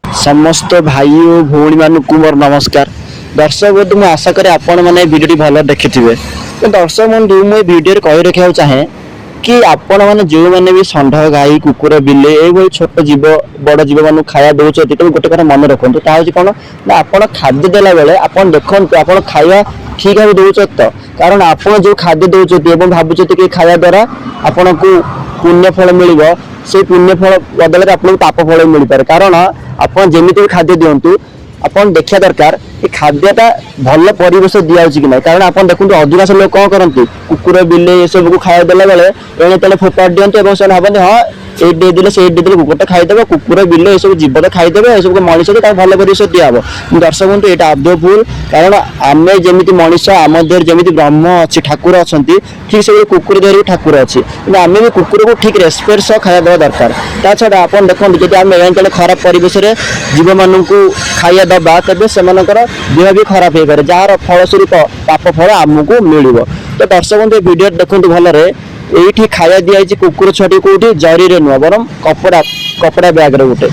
समस्त भाई और भौणी मानक मोर नमस्कार। दर्शक बंधु मुझे आशा करें आपण मैंने भिडियो भल देखि तो दर्शक बंधु मुझे भिडियो कही रखा चाहे कि आपण मैंने जो मैंने भी षंढ गाई कुकुर बिले ये छोट जीव बड़ जीव मान खाया दौरान तो गोटे कथा मन रखु कौन ना आप खाद्य देला बेले आप देखो आप खाया ठीक भाव दौर तो कारण आप जो खाद्य दौरान भावुं कि खाया द्वारा आपन को पुण्य फल मिल से पुण्य फल बदल आपको पाप फल मिल पारे कारण आप जमी भी खाद्य दिंतु आपन देखा दरकार कि खाद्यटा भल परिवेश दिखाई कि ना कारण आप देखो अधिकांश लोग कौन करती कुकुर बिले ये सब को खाया देला बेले एणे तेणे फोपाड़ी दिंतु भावते हाँ ये देदेले से देदेले कुकुरटा खाईदेव कुकुर बिले ये सब जीव तो खाईदेवे ये सब मनीष भल परिवेश दिहब। दर्शक बंधु ये आदौ भूल कारण आम जमी मनीष आम देह जमी ब्रह्म अच्छी ठाकुर अच्छा ठीक से कुकुर देह भी ठाकुर अच्छी कि आम भी कुकुर को ठीक रेस्पेक्ट सह खाया देवा दरकार। ता छड़ा आप देखते जब आम एणे खराब परिवेश जीव मान को खाया दबा तेज से देह भी खराब हो पाए जार फलस्वरूप पाप फल आमको मिल। तो दर्शक बंधु वीडियो देखते भलरे ये खाया दिखाई कुकुर छुआटी कौटी जरी रे नुह बर कपड़ा कपड़ा बैग रे गोटे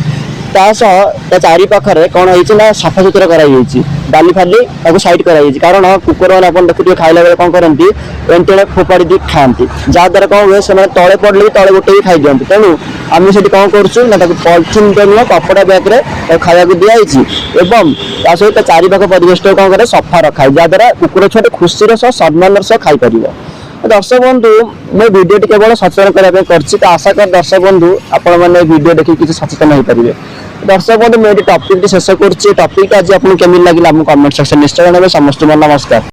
ता चारि पाखरे कौन है सफा सुतरा कराई डाली फाली साइड कराई कारण कुकुर मैंने आप देखिए खाइला बेले कौन करती एमती फोपाड़ी दी खाती जहाद्वारा कौन हुए से तले पड़े भी तले गोटे भी खाई दिखती तेणु आम से कौन करूँ पॉलिथिन नुह कपड़ा बैग रे खाया दिखाई एवं ता सहित चारि पाख परिवेश कौन करे सफा रखाई जहाद्वारा कुकुर छुआटी खुशी सह सम्मान सह खाई पार। दर्शक बंधु मैं वीडियो केवल सचेतन करने कर आशा कर दर्शक बंधु आपण मैंने वीडियो देखिए किसी सचेतन हो पारे। दर्शक बंधु मैं टॉपिक शेष कर टॉपिक आज आपको केमी लगे कमेंट सेक्शन निश्चय जानवे। समस्त नमस्कार।